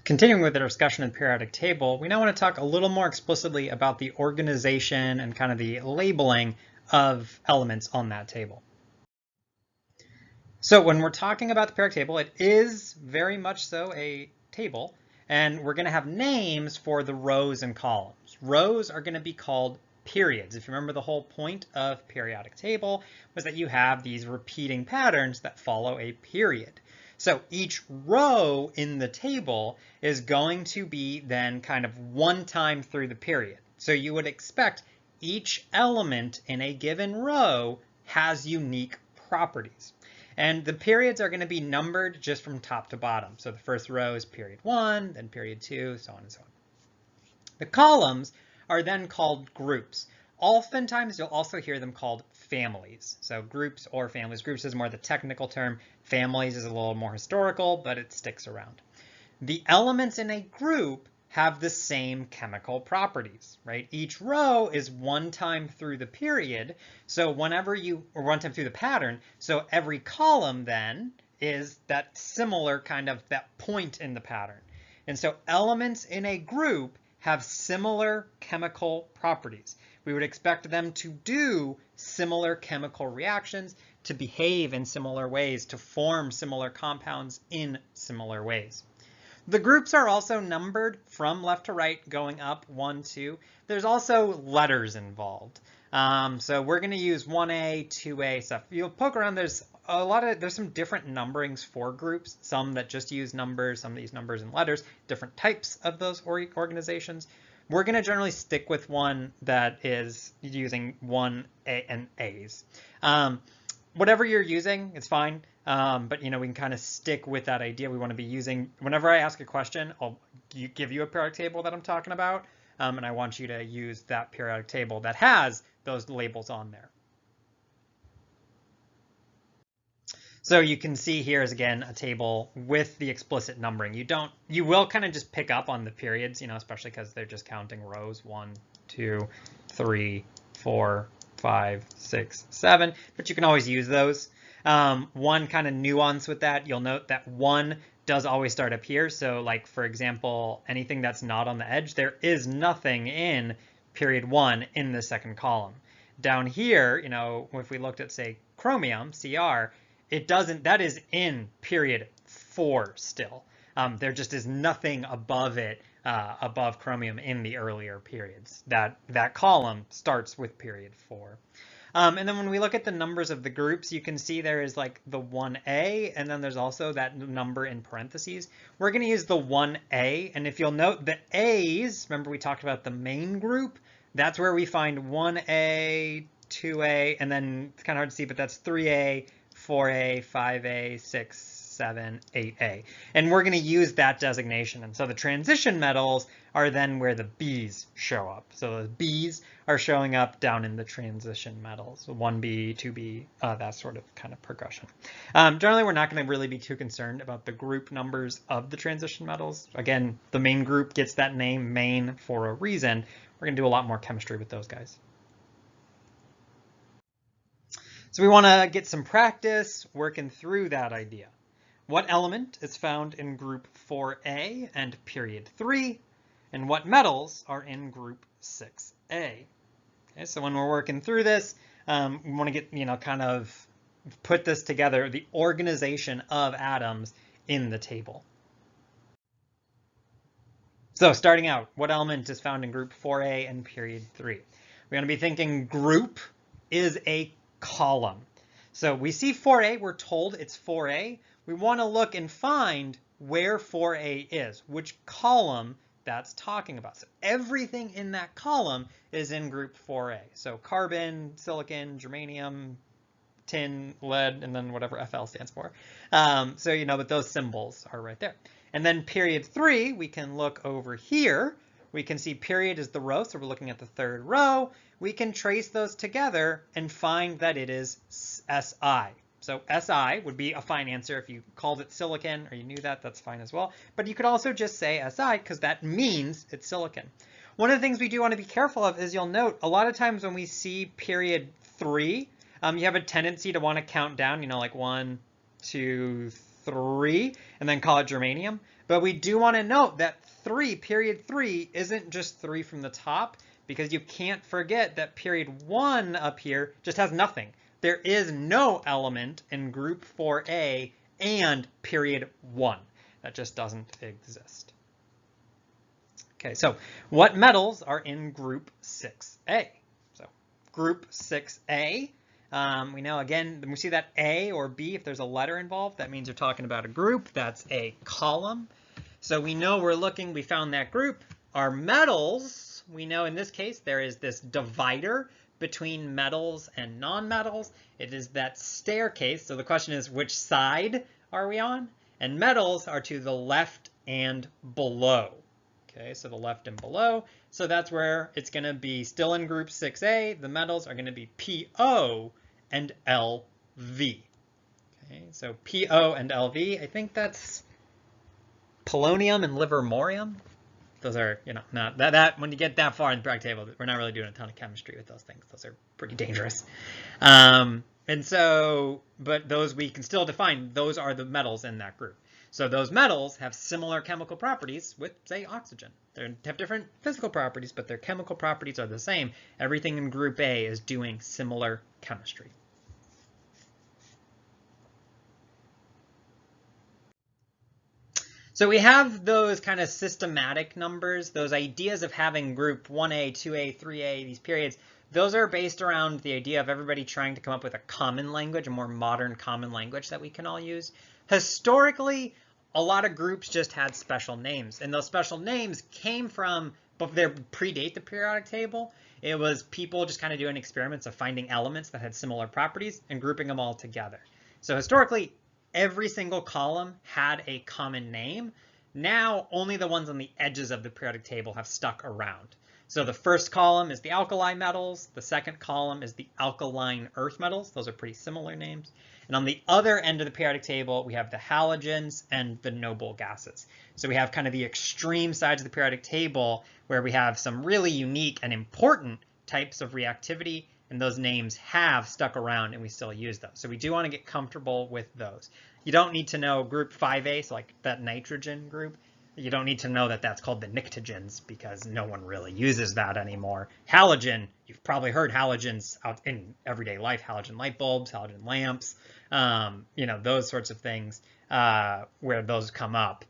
Continuing with the discussion of the periodic table, we now want to talk a little more explicitly about the organization and kind of the labeling of elements on that table. So when we're talking about the periodic table, it is very much so a table, and we're going to have names for the rows and columns. Rows are going to be called periods. If you remember, the whole point of periodic table was that you have these repeating patterns that follow a period. So each row in the table is going to be then kind of one time through the period. So you would expect each element in a given row has unique properties. And the periods are going to be numbered just from top to bottom. So the first row is period 1, then period 2, so on and so on. The columns are then called groups. Oftentimes, you'll also hear them called families. So groups or families. Groups is more the technical term. Families is a little more historical, but it sticks around. The elements in a group have the same chemical properties, right? Each row is one time through the period. So whenever or one time through the pattern. So every column then is that similar kind of that point in the pattern. And so elements in a group have similar chemical properties. We would expect them to do similar chemical reactions, to behave in similar ways, to form similar compounds in similar ways. The groups are also numbered from left to right, going up 1, 2. There's also letters involved. So we're going to use 1A, 2A stuff. You'll poke around. There's some different numberings for groups. Some that just use numbers, some that use numbers and letters. Different types of those organizations. We're going to generally stick with one that is using 1A and A's. Whatever you're using, it's fine. But we can kind of stick with that idea. We want to be using, whenever I ask a question, I'll give you a periodic table that I'm talking about. And I want you to use that periodic table that has those labels on there. So you can see here is again a table with the explicit numbering. You will kind of just pick up on the periods, especially because they're just counting rows 1, 2, 3, 4, 5, 6, 7, but you can always use those. One kind of nuance with that, you'll note that 1 does always start up here. So like, for example, anything that's not on the edge, there is nothing in period 1 in the second column. Down here, if we looked at, say, chromium, Cr, that is in period 4 still. There just is nothing above it, above chromium in the earlier periods. That column starts with period 4. And then when we look at the numbers of the groups, you can see there is like the 1A, and then there's also that number in parentheses. We're going to use the 1A, and if you'll note the A's, remember we talked about the main group, that's where we find 1A, 2A, and then it's kind of hard to see, but that's 3A, 4A, 5A, 6, 7, 8A. And we're going to use that designation. And so the transition metals are then where the B's show up. So the B's are showing up down in the transition metals. So 1B, 2B, that sort of kind of progression. Generally, we're not going to really be too concerned about the group numbers of the transition metals. Again, the main group gets that name main for a reason. We're going to do a lot more chemistry with those guys. So we want to get some practice working through that idea. What element is found in group 4A and period 3, and what metals are in group 6A? Okay, so when we're working through this, we want to get, kind of put this together, the organization of atoms in the table. So starting out, what element is found in group 4A and period 3? We're going to be thinking group is a column. So we see 4A, we're told it's 4A. We want to look and find where 4A is, which column that's talking about. So everything in that column is in group 4A. So carbon, silicon, germanium, tin, lead, and then whatever FL stands for. So but those symbols are right there. And then period 3, we can look over here. We can see period is the row, so we're looking at the third row. We can trace those together and find that it is Si. So Si would be a fine answer. If you called it silicon or you knew that, that's fine as well. But you could also just say Si because that means it's silicon. One of the things we do want to be careful of is you'll note a lot of times when we see period 3, you have a tendency to want to count down, like 1, 2, 3, and then call it germanium. But we do want to note that period 3 isn't just 3 from the top, because you can't forget that period 1 up here just has nothing. There is no element in group 4A and period 1. That just doesn't exist. Okay, so what metals are in group 6A? So group 6A, we know again, when we see that A or B, if there's a letter involved, that means you're talking about a group. That's a column. So we know we found that group. Our metals, we know in this case, there is this divider between metals and non-metals. It is that staircase. So the question is, which side are we on? And metals are to the left and below. Okay, so the left and below. So that's where it's going to be still in group 6A. The metals are going to be PO and LV. Okay, so PO and LV, I think that's polonium and livermorium. Those are, not that when you get that far in the periodic table, we're not really doing a ton of chemistry with those things. Those are pretty dangerous. And so, but those we can still define, those are the metals in that group. So those metals have similar chemical properties with, say, oxygen. They have different physical properties, but their chemical properties are the same. Everything in group A is doing similar chemistry. So we have those kind of systematic numbers, those ideas of having group 1A, 2A, 3A, these periods. Those are based around the idea of everybody trying to come up with a common language, a more modern common language that we can all use. Historically, a lot of groups just had special names, and those special names came from, but they predate the periodic table. It was people just kind of doing experiments of finding elements that had similar properties and grouping them all together. So historically, every single column had a common name. Now, only the ones on the edges of the periodic table have stuck around. So the first column is the alkali metals. The second column is the alkaline earth metals. Those are pretty similar names. And on the other end of the periodic table, we have the halogens and the noble gases. So we have kind of the extreme sides of the periodic table where we have some really unique and important types of reactivity, and those names have stuck around and we still use those. So we do want to get comfortable with those. You don't need to know group 5A, so like that nitrogen group. You don't need to know that that's called the pnictogens because no one really uses that anymore. Halogen, you've probably heard halogens out in everyday life, halogen light bulbs, halogen lamps, those sorts of things where those come up.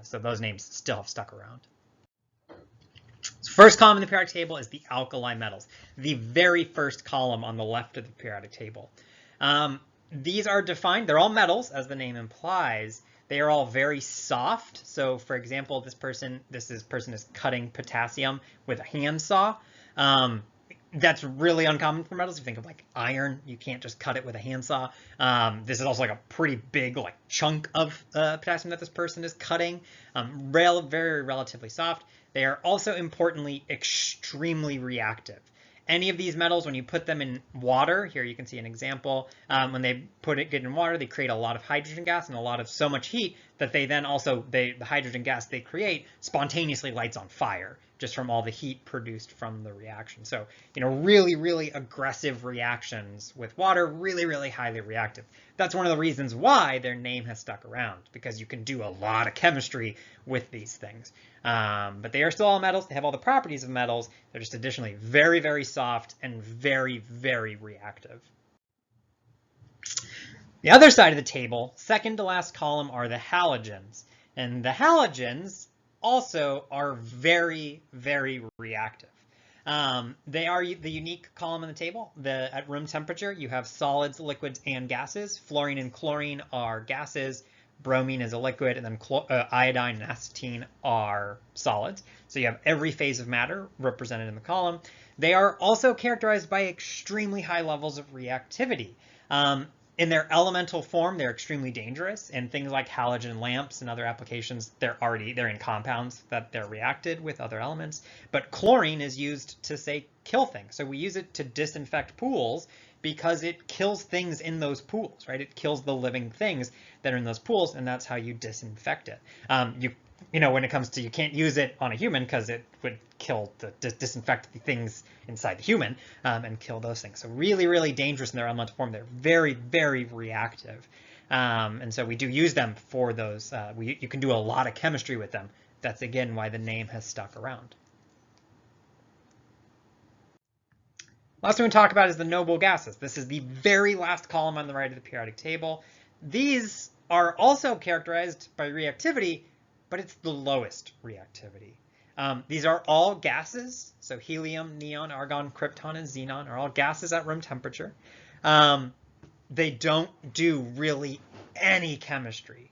So those names still have stuck around. So first column in the periodic table is the alkali metals, the very first column on the left of the periodic table. These are defined, they're all metals, as the name implies. They are all very soft. So for example, this person is cutting potassium with a handsaw. That's really uncommon for metals. If you think of like iron, you can't just cut it with a handsaw. This is also like a pretty big chunk of potassium that this person is cutting. Very relatively soft. They are also importantly extremely reactive. Any of these metals, when you put them in water, here you can see an example, when they get in water, they create a lot of hydrogen gas and so much heat that they then also, the hydrogen gas they create spontaneously lights on fire just from all the heat produced from the reaction. So, really, really aggressive reactions with water, really, really highly reactive. That's one of the reasons why their name has stuck around, because you can do a lot of chemistry with these things. But they are still all metals. They have all the properties of metals. They're just additionally very, very soft and very, very reactive. The other side of the table, second to last column, are the halogens. And the halogens also are very, very reactive. They are the unique column in the table. At room temperature, you have solids, liquids, and gases. Fluorine and chlorine are gases. Bromine is a liquid, and then iodine and acetylene are solids. So you have every phase of matter represented in the column. They are also characterized by extremely high levels of reactivity. In their elemental form, they're extremely dangerous. And things like halogen lamps and other applications, they're in compounds that they're reacted with other elements. But chlorine is used to, say, kill things. So we use it to disinfect pools because it kills things in those pools, right? It kills the living things that are in those pools, and that's how you disinfect it. When it comes to, you can't use it on a human because it would disinfect the things inside the human and kill those things. So really, really dangerous in their elemental form. They're very, very reactive. And so we do use them for those. You can do a lot of chemistry with them. That's, again, why the name has stuck around. Last thing we talk about is the noble gases. This is the very last column on the right of the periodic table. These are also characterized by reactivity, but it's the lowest reactivity. These are all gases. So helium, neon, argon, krypton, and xenon are all gases at room temperature. They don't do really any chemistry.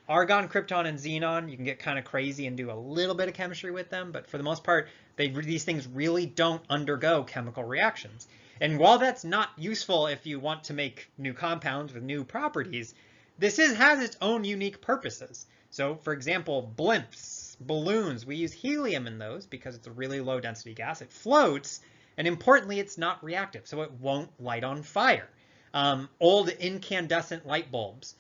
Argon, krypton, and xenon, you can get kind of crazy and do a little bit of chemistry with them, but for the most part, these things really don't undergo chemical reactions. And while that's not useful if you want to make new compounds with new properties, this has its own unique purposes. So for example, blimps, balloons, we use helium in those because it's a really low density gas. It floats, and importantly, it's not reactive, so it won't light on fire. Old incandescent light bulbs,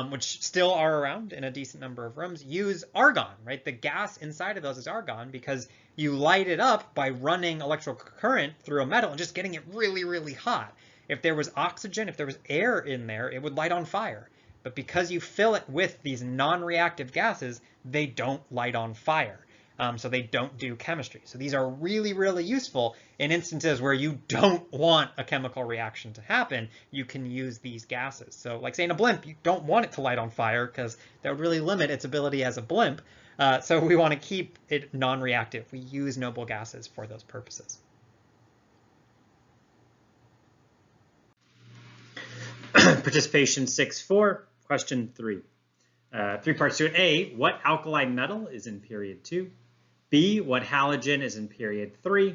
which still are around in a decent number of rooms, use argon, right? The gas inside of those is argon because you light it up by running electrical current through a metal and just getting it really, really hot. If there was oxygen, if there was air in there, it would light on fire. But because you fill it with these non-reactive gases, they don't light on fire. So they don't do chemistry. So these are really, really useful in instances where you don't want a chemical reaction to happen. You can use these gases. So like saying a blimp, you don't want it to light on fire because that would really limit its ability as a blimp. So we want to keep it non-reactive. We use noble gases for those purposes. Participation 6-4, question 3. 3 parts to it. A, what alkali metal is in period 2? B, what halogen is in period 3?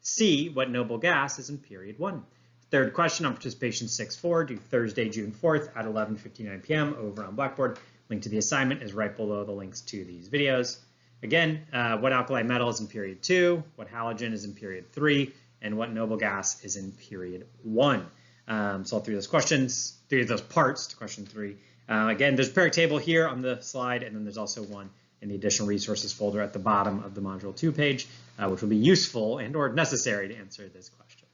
C, what noble gas is in period 1? Third question on participation 6-4, due Thursday, June 4th at 11:59 p.m. over on Blackboard. Link to the assignment is right below the links to these videos. Again, what alkali metal is in period 2? What halogen is in period 3? And what noble gas is in period 1? So all three of those questions, three of those parts to question 3. Again, there's a periodic table here on the slide, and then there's also one in the additional resources folder at the bottom of the module 2 page, which will be useful and or necessary to answer this question.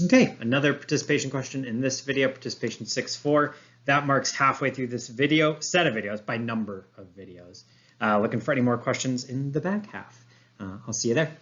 Okay, another participation question in this video, participation 6-4. That marks halfway through this set of videos by number of videos. Looking for any more questions in the back half. I'll see you there.